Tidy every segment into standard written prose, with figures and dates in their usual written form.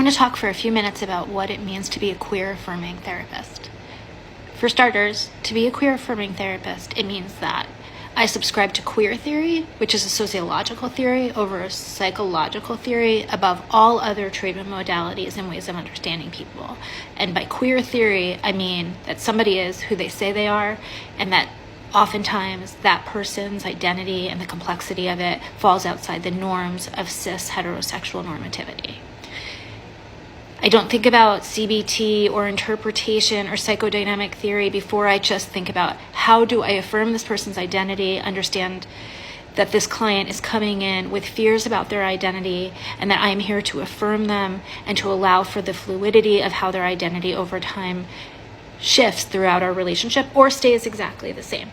want to talk for a few minutes about what it means to be a queer affirming therapist. For starters, to be a queer affirming therapist, it means that I subscribe to queer theory, which is a sociological theory, over a psychological theory above all other treatment modalities and ways of understanding people. And by queer theory, I mean that somebody is who they say they are, and that oftentimes that person's identity and the complexity of it falls outside the norms of cis-heterosexual normativity. I don't think about CBT or interpretation or psychodynamic theory before I just think about how do I affirm this person's identity, understand that this client is coming in with fears about their identity, and that I am here to affirm them and to allow for the fluidity of how their identity over time shifts throughout our relationship or stays exactly the same.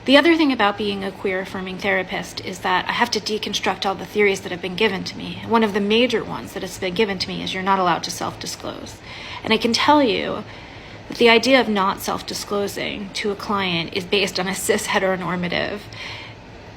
The other thing about being a queer affirming therapist is that I have to deconstruct all the theories that have been given to me. One of the major ones that has been given to me is you're not allowed to self-disclose. And I can tell you that the idea of not self-disclosing to a client is based on a cis-heteronormative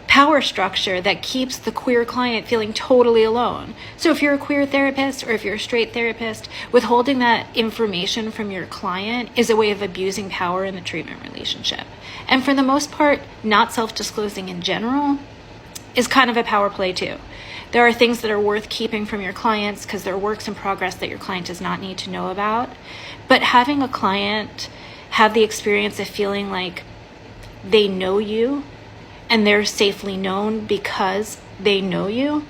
power structure that keeps the queer client feeling totally alone. So if you're a queer therapist or if you're a straight therapist, withholding that information from your client is a way of abusing power in the treatment relationship. And for the most part, not self-disclosing in general is kind of a power play too. There are things that are worth keeping from your clients because they're works in progress that your client does not need to know about. But having a client have the experience of feeling like they know you and they're safely known because they know you,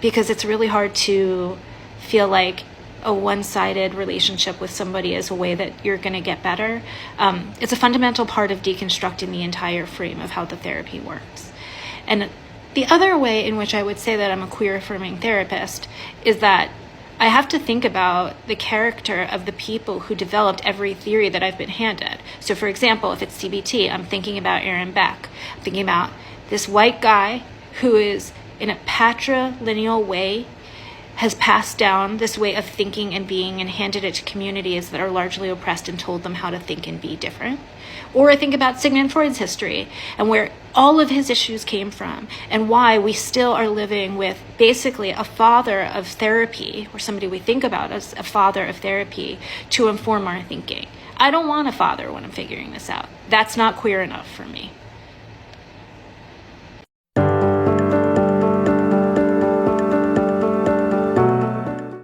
because it's really hard to feel like a one-sided relationship with somebody is a way that you're going to get better. It's a fundamental part of deconstructing the entire frame of how the therapy works. And the other way in which I would say that I'm a queer affirming therapist is that I have to think about the character of the people who developed every theory that I've been handed. So for example, if it's CBT, I'm thinking about Aaron Beck. I'm thinking about this white guy who is in a patrilineal way has passed down this way of thinking and being and handed it to communities that are largely oppressed and told them how to think and be different. Or I think about Sigmund Freud's history and where all of his issues came from and why we still are living with basically a father of therapy, or somebody we think about as a father of therapy, to inform our thinking. I don't want a father when I'm figuring this out. That's not queer enough for me.